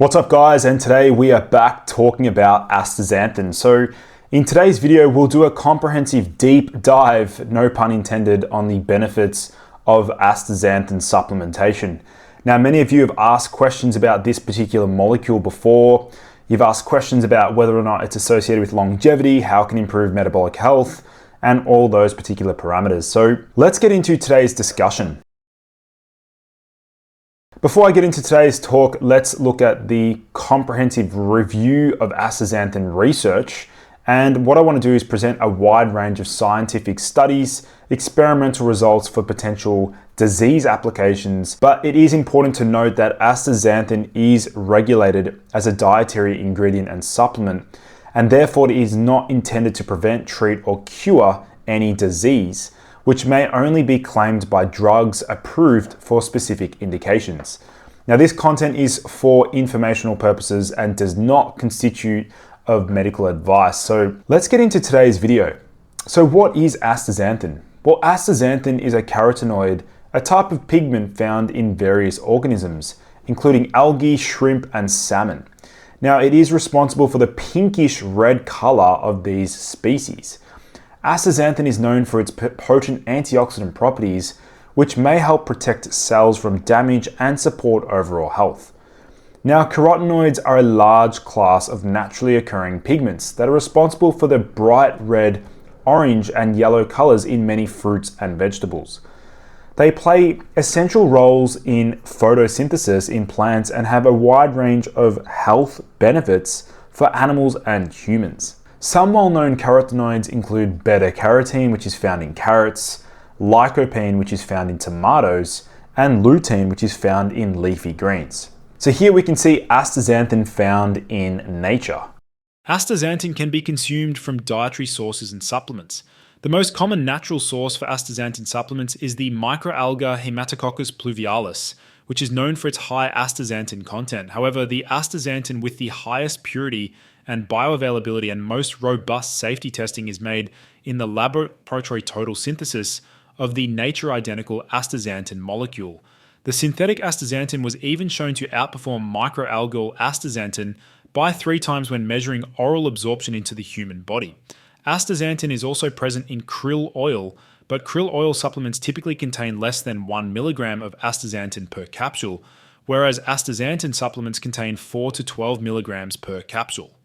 What's up guys, and today we are back talking about astaxanthin. So in today's video we'll do a comprehensive deep dive, no pun intended, on the benefits of astaxanthin supplementation. Now many of you have asked questions about this particular molecule before. You've asked questions about whether or not it's associated with longevity, how it can improve metabolic health, and all those particular parameters. So let's get into today's discussion. Before I get into today's talk, let's look at the comprehensive review of astaxanthin research. And what I want to do is present a wide range of scientific studies, experimental results for potential disease applications. But it is important to note that astaxanthin is regulated as a dietary ingredient and supplement, and therefore it is not intended to prevent, treat, or cure any disease, which may only be claimed by drugs approved for specific indications. Now, this content is for informational purposes and does not constitute of medical advice. So let's get into today's video. So what is astaxanthin? Well, astaxanthin is a carotenoid, a type of pigment found in various organisms, including algae, shrimp, and salmon. Now, it is responsible for the pinkish red color of these species. Astaxanthin is known for its potent antioxidant properties, which may help protect cells from damage and support overall health. Now, carotenoids are a large class of naturally occurring pigments that are responsible for the bright red, orange, and yellow colors in many fruits and vegetables. They play essential roles in photosynthesis in plants and have a wide range of health benefits for animals and humans. Some well-known carotenoids include beta-carotene, which is found in carrots, lycopene, which is found in tomatoes, and lutein, which is found in leafy greens. So here we can see astaxanthin found in nature. Astaxanthin can be consumed from dietary sources and supplements. The most common natural source for astaxanthin supplements is the microalga Haematococcus pluvialis, which is known for its high astaxanthin content. However, the astaxanthin with the highest purity and bioavailability and most robust safety testing is made in the laboratory total synthesis of the nature-identical astaxanthin molecule. The synthetic astaxanthin was even shown to outperform microalgal astaxanthin by 3 times when measuring oral absorption into the human body. Astaxanthin is also present in krill oil, but krill oil supplements typically contain less than 1 milligram of astaxanthin per capsule, whereas astaxanthin supplements contain 4 to 12 milligrams per capsule.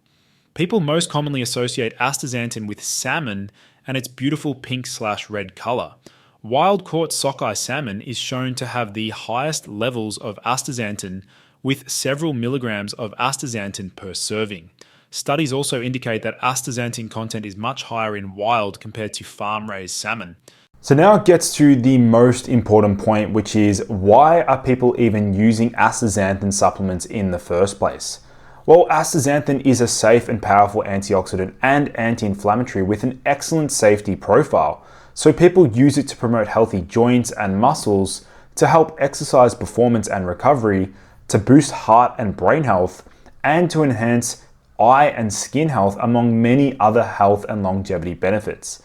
People most commonly associate astaxanthin with salmon and its beautiful pink/red color. Wild-caught sockeye salmon is shown to have the highest levels of astaxanthin, with several milligrams of astaxanthin per serving. Studies also indicate that astaxanthin content is much higher in wild compared to farm-raised salmon. So now it gets to the most important point, which is why are people even using astaxanthin supplements in the first place? Well, astaxanthin is a safe and powerful antioxidant and anti-inflammatory with an excellent safety profile. So people use it to promote healthy joints and muscles, to help exercise performance and recovery, to boost heart and brain health, and to enhance eye and skin health, among many other health and longevity benefits.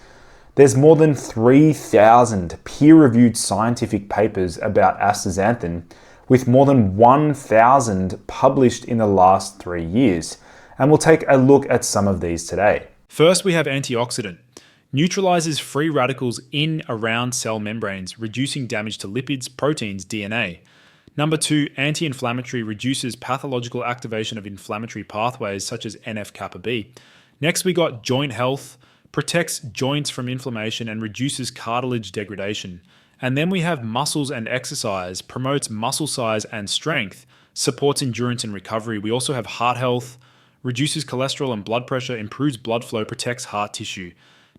There's more than 3,000 peer-reviewed scientific papers about astaxanthin, with more than 1,000 published in the last 3 years. And we'll take a look at some of these today. First, we have antioxidant. Neutralizes free radicals in around cell membranes, reducing damage to lipids, proteins, DNA. Number 2, anti-inflammatory, reduces pathological activation of inflammatory pathways such as NF-kappa B. Next, we got joint health, protects joints from inflammation and reduces cartilage degradation. And then we have muscles and exercise, promotes muscle size and strength, supports endurance and recovery. We also have heart health, reduces cholesterol and blood pressure, improves blood flow, protects heart tissue.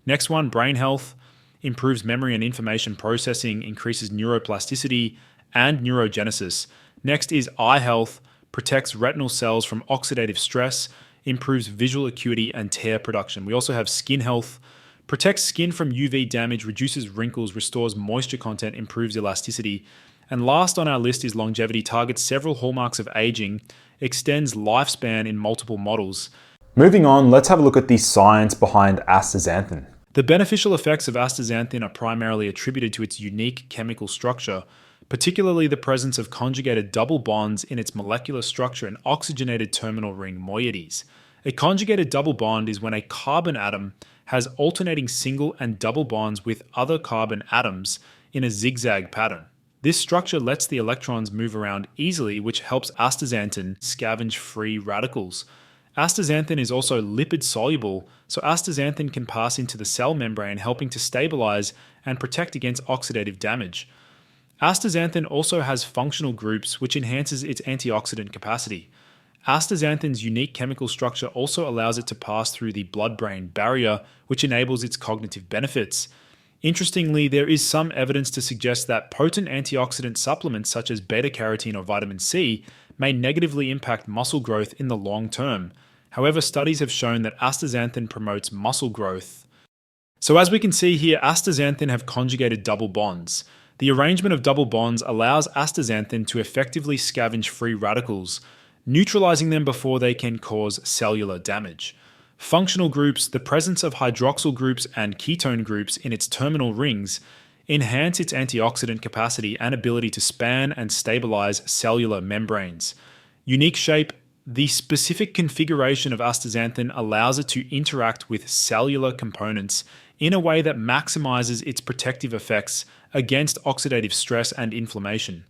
Next one, brain health, improves memory and information processing, increases neuroplasticity and neurogenesis. Next is eye health, protects retinal cells from oxidative stress, improves visual acuity and tear production. We also have skin health, protects skin from UV damage, reduces wrinkles, restores moisture content, improves elasticity. And last on our list is longevity, targets several hallmarks of aging, extends lifespan in multiple models. Moving on, let's have a look at the science behind astaxanthin. The beneficial effects of astaxanthin are primarily attributed to its unique chemical structure, particularly the presence of conjugated double bonds in its molecular structure and oxygenated terminal ring moieties. A conjugated double bond is when a carbon atom has alternating single and double bonds with other carbon atoms in a zigzag pattern. This structure lets the electrons move around easily, which helps astaxanthin scavenge free radicals. Astaxanthin is also lipid soluble, so astaxanthin can pass into the cell membrane, helping to stabilize and protect against oxidative damage. Astaxanthin also has functional groups, which enhances its antioxidant capacity. Astaxanthin's unique chemical structure also allows it to pass through the blood-brain barrier, which enables its cognitive benefits. Interestingly, there is some evidence to suggest that potent antioxidant supplements such as beta-carotene or vitamin C may negatively impact muscle growth in the long term. However, studies have shown that astaxanthin promotes muscle growth. So as we can see here, astaxanthin have conjugated double bonds. The arrangement of double bonds allows astaxanthin to effectively scavenge free radicals, neutralizing them before they can cause cellular damage. Functional groups, the presence of hydroxyl groups and ketone groups in its terminal rings, enhance its antioxidant capacity and ability to span and stabilize cellular membranes. Unique shape, the specific configuration of astaxanthin allows it to interact with cellular components in a way that maximizes its protective effects against oxidative stress and inflammation.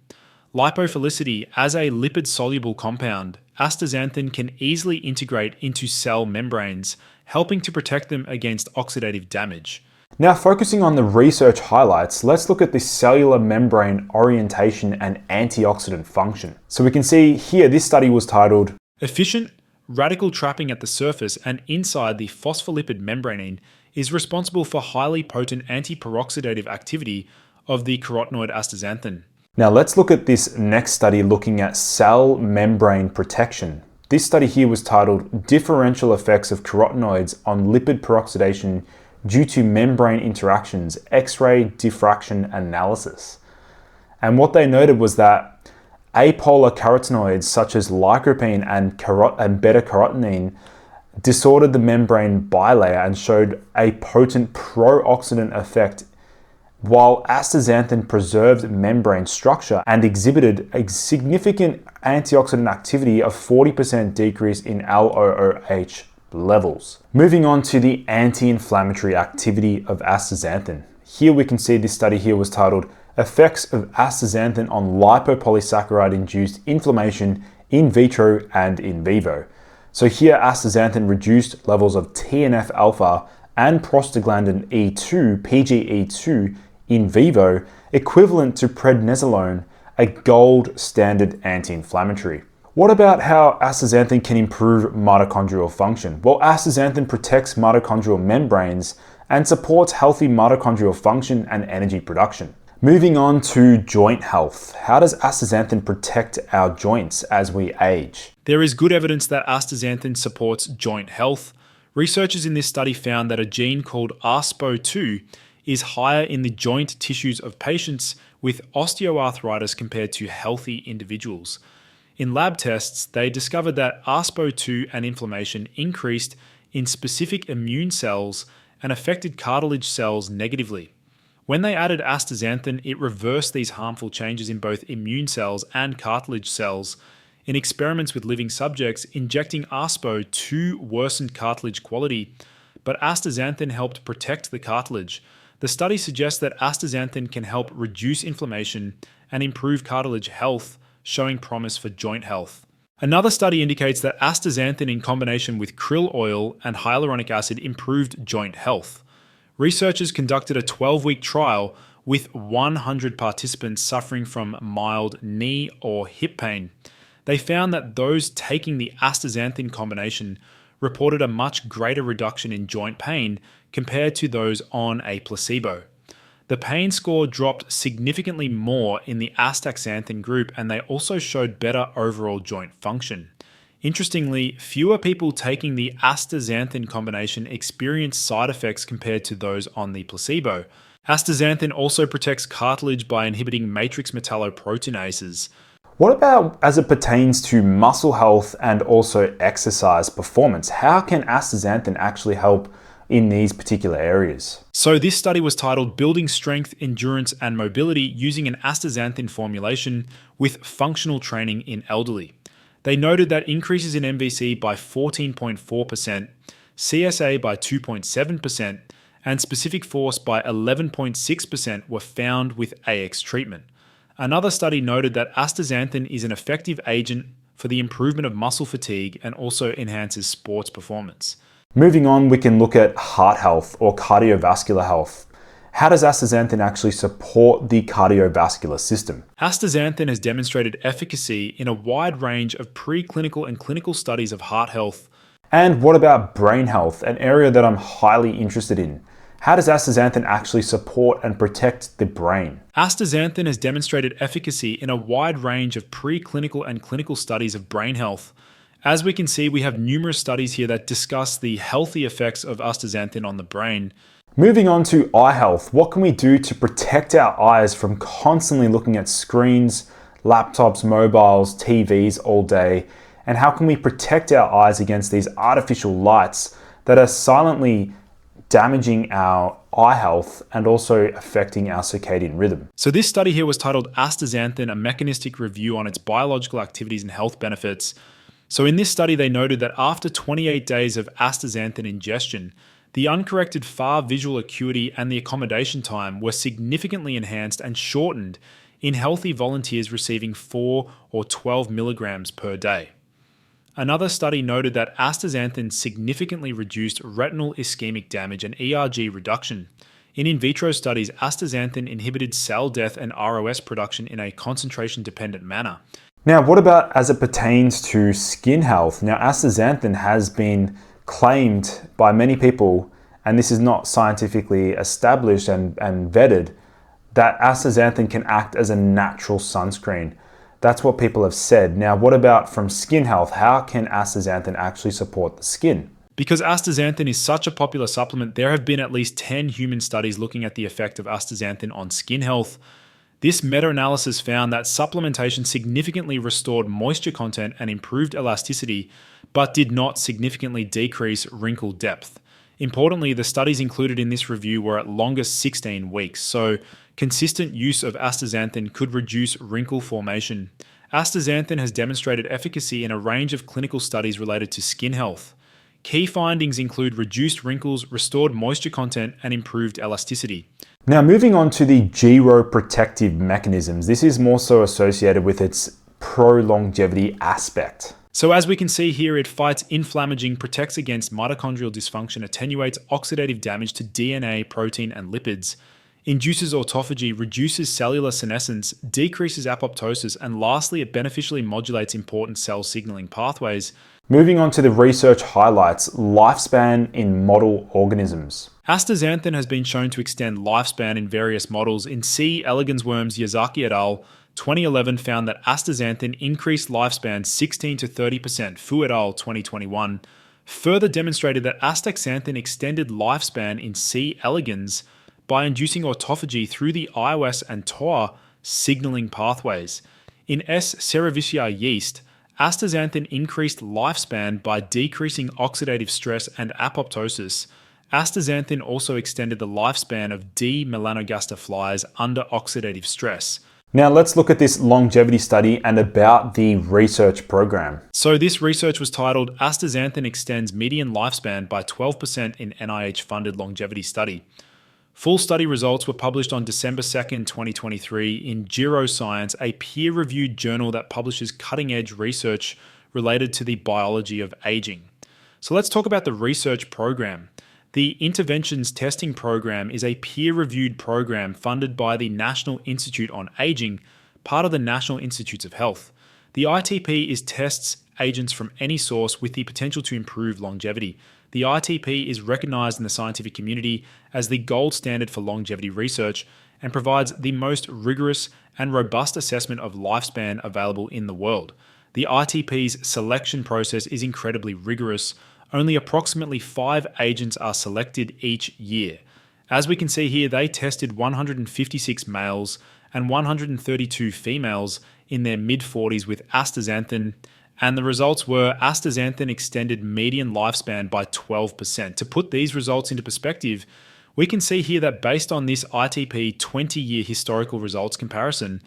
Lipophilicity, as a lipid-soluble compound, astaxanthin can easily integrate into cell membranes, helping to protect them against oxidative damage. Now, focusing on the research highlights, let's look at the cellular membrane orientation and antioxidant function. So we can see here, this study was titled Efficient radical trapping at the surface and inside the phospholipid membrane is responsible for highly potent anti-peroxidative activity of the carotenoid astaxanthin. Now let's look at this next study looking at cell membrane protection. This study here was titled Differential Effects of Carotenoids on Lipid Peroxidation Due to Membrane Interactions, X-ray Diffraction Analysis. And what they noted was that apolar carotenoids such as lycopene and beta-carotene disordered the membrane bilayer and showed a potent pro-oxidant effect, while astaxanthin preserved membrane structure and exhibited a significant antioxidant activity of 40% decrease in LOOH levels. Moving on to the anti-inflammatory activity of astaxanthin. Here we can see this study here was titled Effects of Astaxanthin on Lipopolysaccharide-Induced Inflammation in Vitro and in Vivo. So here astaxanthin reduced levels of TNF-alpha and prostaglandin E2, PGE2, in vivo, equivalent to prednisolone, a gold standard anti-inflammatory. What about how astaxanthin can improve mitochondrial function? Well, astaxanthin protects mitochondrial membranes and supports healthy mitochondrial function and energy production. Moving on to joint health. How does astaxanthin protect our joints as we age? There is good evidence that astaxanthin supports joint health. Researchers in this study found that a gene called ASPO2 is higher in the joint tissues of patients with osteoarthritis compared to healthy individuals. In lab tests, they discovered that ASPO2 and inflammation increased in specific immune cells and affected cartilage cells negatively. When they added astaxanthin, it reversed these harmful changes in both immune cells and cartilage cells. In experiments with living subjects, injecting ASPO2 worsened cartilage quality, but astaxanthin helped protect the cartilage. The study suggests that astaxanthin can help reduce inflammation and improve cartilage health, showing promise for joint health. Another study indicates that astaxanthin in combination with krill oil and hyaluronic acid improved joint health. Researchers conducted a 12-week trial with 100 participants suffering from mild knee or hip pain. They found that those taking the astaxanthin combination reported a much greater reduction in joint pain compared to those on a placebo. The pain score dropped significantly more in the astaxanthin group, and they also showed better overall joint function. Interestingly, fewer people taking the astaxanthin combination experienced side effects compared to those on the placebo. Astaxanthin also protects cartilage by inhibiting matrix metalloproteinases. What about as it pertains to muscle health and also exercise performance? How can astaxanthin actually help in these particular areas. So this study was titled Building Strength, Endurance and Mobility Using an Astaxanthin Formulation with Functional Training in Elderly. They noted that increases in MVC by 14.4%, CSA by 2.7%, and specific force by 11.6% were found with AX treatment. Another study noted that astaxanthin is an effective agent for the improvement of muscle fatigue and also enhances sports performance. Moving on, we can look at heart health or cardiovascular health. How does astaxanthin actually support the cardiovascular system? Astaxanthin has demonstrated efficacy in a wide range of preclinical and clinical studies of heart health. And what about brain health, an area that I'm highly interested in? How does astaxanthin actually support and protect the brain? Astaxanthin has demonstrated efficacy in a wide range of preclinical and clinical studies of brain health. As we can see, we have numerous studies here that discuss the healthy effects of astaxanthin on the brain. Moving on to eye health, what can we do to protect our eyes from constantly looking at screens, laptops, mobiles, TVs all day? And how can we protect our eyes against these artificial lights that are silently damaging our eye health and also affecting our circadian rhythm? So this study here was titled Astaxanthin, a mechanistic review on its biological activities and health benefits. So in this study, they noted that after 28 days of astaxanthin ingestion, the uncorrected far visual acuity and the accommodation time were significantly enhanced and shortened in healthy volunteers receiving 4 or 12 milligrams per day. Another study noted that astaxanthin significantly reduced retinal ischemic damage and ERG reduction. In vitro studies, astaxanthin inhibited cell death and ROS production in a concentration-dependent manner. Now, what about as it pertains to skin health? Now, astaxanthin has been claimed by many people, and this is not scientifically established and vetted, that astaxanthin can act as a natural sunscreen. That's what people have said. Now, what about from skin health? How can astaxanthin actually support the skin? Because astaxanthin is such a popular supplement, there have been at least 10 human studies looking at the effect of astaxanthin on skin health. This meta-analysis found that supplementation significantly restored moisture content and improved elasticity, but did not significantly decrease wrinkle depth. Importantly, the studies included in this review were at longest 16 weeks, so consistent use of astaxanthin could reduce wrinkle formation. Astaxanthin has demonstrated efficacy in a range of clinical studies related to skin health. Key findings include reduced wrinkles, restored moisture content, and improved elasticity. Now, moving on to the geroprotective mechanisms. This is more so associated with its pro-longevity aspect. So as we can see here, it fights inflammaging, protects against mitochondrial dysfunction, attenuates oxidative damage to DNA, protein, and lipids, induces autophagy, reduces cellular senescence, decreases apoptosis, and lastly, it beneficially modulates important cell signaling pathways. Moving on to the research highlights, lifespan in model organisms. Astaxanthin has been shown to extend lifespan in various models. In C. elegans worms, Yazaki et al. 2011 found that astaxanthin increased lifespan 16 to 30%. Fu et al. 2021 further demonstrated that astaxanthin extended lifespan in C. elegans by inducing autophagy through the iOS and TOA signaling pathways. In S. cerevisiae yeast, astaxanthin increased lifespan by decreasing oxidative stress and apoptosis. Astaxanthin also extended the lifespan of D. melanogaster flies under oxidative stress. Now let's look at this longevity study and about the research program. So this research was titled Astaxanthin Extends Median Lifespan by 12% in NIH-funded longevity study. Full study results were published on December 2nd, 2023 in Giroscience, a peer-reviewed journal that publishes cutting-edge research related to the biology of aging. So let's talk about the research program. The Interventions Testing Program is a peer-reviewed program funded by the National Institute on Aging, part of the National Institutes of Health. The ITP is tests agents from any source with the potential to improve longevity. The ITP is recognized in the scientific community as the gold standard for longevity research and provides the most rigorous and robust assessment of lifespan available in the world. The ITP's selection process is incredibly rigorous. Only approximately 5 agents are selected each year. As we can see here, they tested 156 males and 132 females in their mid-40s with astaxanthin And the results were astaxanthin extended median lifespan by 12%. To put these results into perspective, we can see here that based on this ITP 20-year historical results comparison,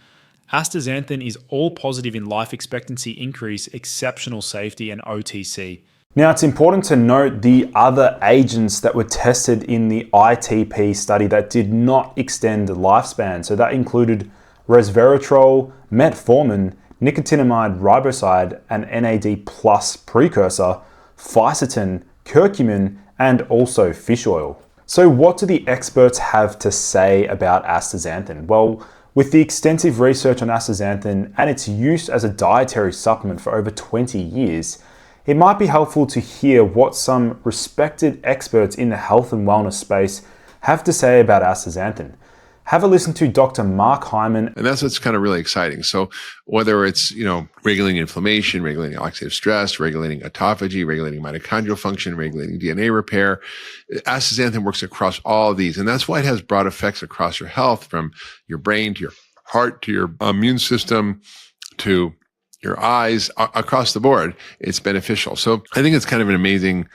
astaxanthin is all positive in life expectancy increase, exceptional safety, and OTC. Now, it's important to note the other agents that were tested in the ITP study that did not extend lifespan. So that included resveratrol, metformin, nicotinamide riboside, an NAD plus precursor, fisetin, curcumin, and also fish oil. So what do the experts have to say about astaxanthin? Well, with the extensive research on astaxanthin and its use as a dietary supplement for over 20 years, it might be helpful to hear what some respected experts in the health and wellness space have to say about astaxanthin. Have a listen to Dr. Mark Hyman. And that's what's kind of really exciting. So whether it's, regulating inflammation, regulating oxidative stress, regulating autophagy, regulating mitochondrial function, regulating DNA repair, astaxanthin works across all of these. And that's why it has broad effects across your health, from your brain to your heart to your immune system to your eyes, across the board. It's beneficial. So I think it's kind of an amazing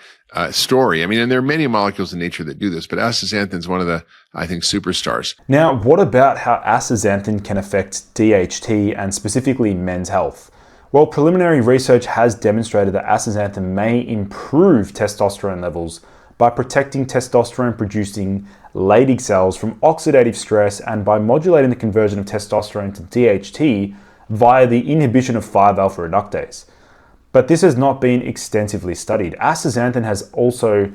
story. And there are many molecules in nature that do this, but astaxanthin is one of the, I think, superstars. Now, what about how astaxanthin can affect DHT and specifically men's health? Well, preliminary research has demonstrated that astaxanthin may improve testosterone levels by protecting testosterone-producing Leydig cells from oxidative stress and by modulating the conversion of testosterone to DHT via the inhibition of 5-alpha reductase. But this has not been extensively studied. Astaxanthin has also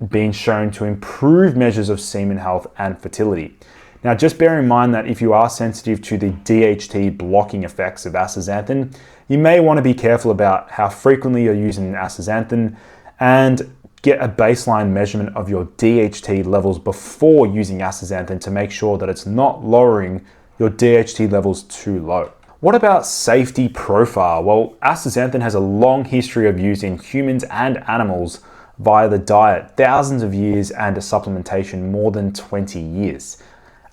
been shown to improve measures of semen health and fertility. Now, just bear in mind that if you are sensitive to the DHT blocking effects of astaxanthin, you may want to be careful about how frequently you're using astaxanthin and get a baseline measurement of your DHT levels before using astaxanthin to make sure that it's not lowering your DHT levels too low. What about safety profile? Well, astaxanthin has a long history of use in humans and animals via the diet, thousands of years, and a supplementation more than 20 years.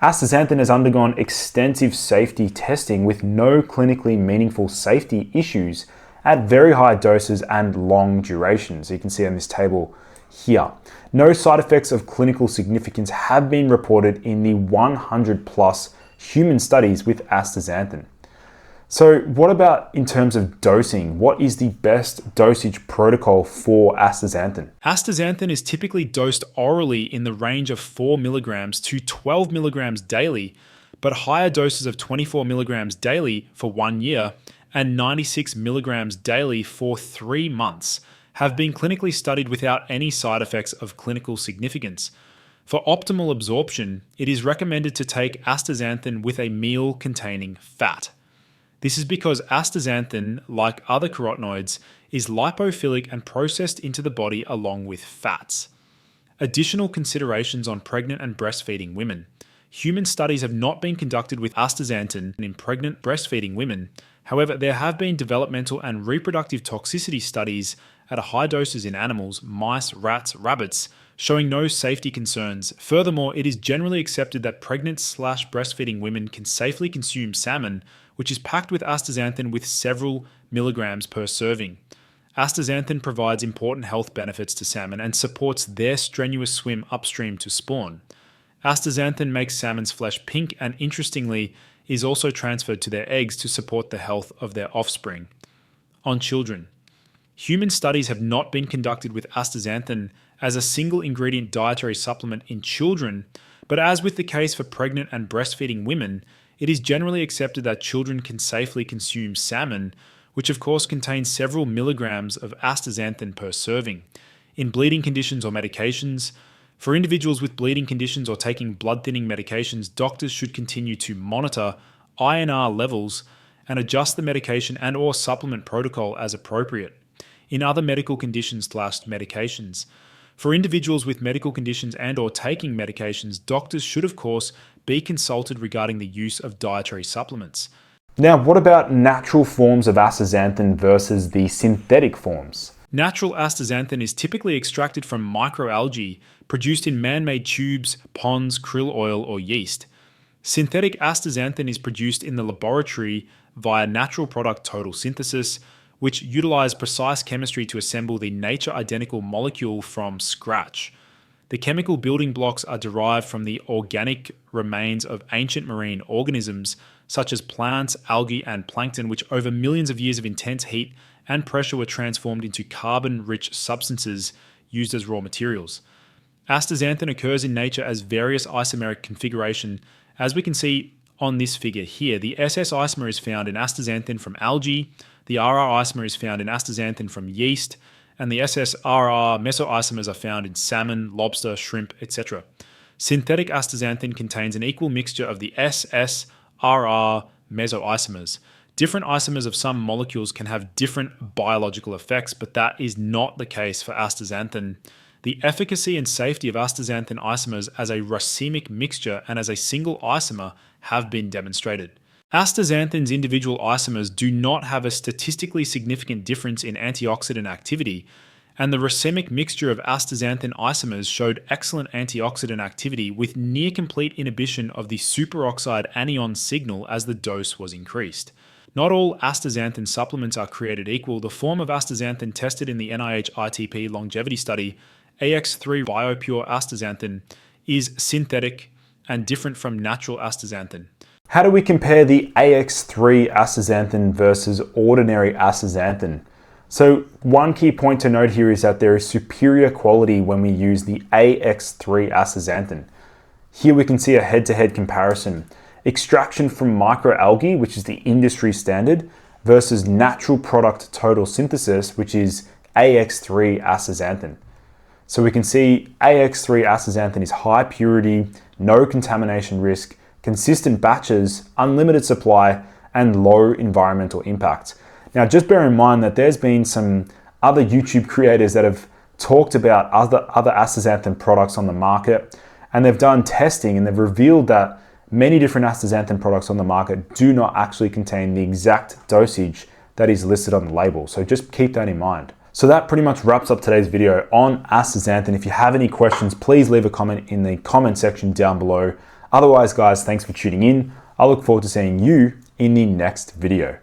Astaxanthin has undergone extensive safety testing with no clinically meaningful safety issues at very high doses and long durations. You can see on this table here. No side effects of clinical significance have been reported in the 100 plus human studies with astaxanthin. So what about in terms of dosing? What is the best dosage protocol for astaxanthin? Astaxanthin is typically dosed orally in the range of 4 milligrams to 12 milligrams daily, but higher doses of 24 milligrams daily for 1 year and 96 milligrams daily for 3 months have been clinically studied without any side effects of clinical significance. For optimal absorption, it is recommended to take astaxanthin with a meal containing fat. This is because astaxanthin, like other carotenoids, is lipophilic and processed into the body along with fats. Additional considerations on pregnant and breastfeeding women. Human studies have not been conducted with astaxanthin in pregnant breastfeeding women. However, there have been developmental and reproductive toxicity studies at high doses in animals, mice, rats, rabbits, showing no safety concerns. Furthermore, it is generally accepted that pregnant/breastfeeding women can safely consume salmon, which is packed with astaxanthin with several milligrams per serving. Astaxanthin provides important health benefits to salmon and supports their strenuous swim upstream to spawn. Astaxanthin makes salmon's flesh pink and, interestingly, is also transferred to their eggs to support the health of their offspring. On children. Human studies have not been conducted with astaxanthin as a single ingredient dietary supplement in children, but as with the case for pregnant and breastfeeding women, it is generally accepted that children can safely consume salmon, which of course contains several milligrams of astaxanthin per serving. In bleeding conditions or medications, for individuals with bleeding conditions or taking blood thinning medications, doctors should continue to monitor INR levels and adjust the medication and or supplement protocol as appropriate. In other medical conditions/medications, for individuals with medical conditions and or taking medications, doctors should of course be consulted regarding the use of dietary supplements. Now, what about natural forms of astaxanthin versus the synthetic forms? Natural astaxanthin is typically extracted from microalgae produced in man-made tubes, ponds, krill oil, or yeast. Synthetic astaxanthin is produced in the laboratory via natural product total synthesis, which utilize precise chemistry to assemble the nature-identical molecule from scratch. The chemical building blocks are derived from the organic remains of ancient marine organisms, such as plants, algae, and plankton, which over millions of years of intense heat and pressure were transformed into carbon-rich substances used as raw materials. Astaxanthin occurs in nature as various isomeric configuration, as we can see on this figure here. The SS isomer is found in astaxanthin from algae, the RR isomer is found in astaxanthin from yeast, and the SSRR mesoisomers are found in salmon, lobster, shrimp, etc. Synthetic astaxanthin contains an equal mixture of the SSRR mesoisomers. Different isomers of some molecules can have different biological effects, but that is not the case for astaxanthin. The efficacy and safety of astaxanthin isomers as a racemic mixture and as a single isomer have been demonstrated. Astaxanthin's individual isomers do not have a statistically significant difference in antioxidant activity, and the racemic mixture of astaxanthin isomers showed excellent antioxidant activity with near complete inhibition of the superoxide anion signal as the dose was increased. Not all astaxanthin supplements are created equal. The form of astaxanthin tested in the NIH ITP longevity study, AX3 BioPure astaxanthin, is synthetic and different from natural astaxanthin. How do we compare the AX3 astaxanthin versus ordinary astaxanthin? So one key point to note here is that there is superior quality when we use the AX3 astaxanthin. Here we can see a head-to-head comparison. Extraction from microalgae, which is the industry standard, versus natural product total synthesis, which is AX3 astaxanthin. So we can see AX3 astaxanthin is high purity, no contamination risk, consistent batches, unlimited supply, and low environmental impact. Now, just bear in mind that there's been some other YouTube creators that have talked about other astaxanthin products on the market, and they've done testing and they've revealed that many different astaxanthin products on the market do not actually contain the exact dosage that is listed on the label. So just keep that in mind. So that pretty much wraps up today's video on astaxanthin. If you have any questions, please leave a comment in the comment section down below. Otherwise, guys, thanks for tuning in. I look forward to seeing you in the next video.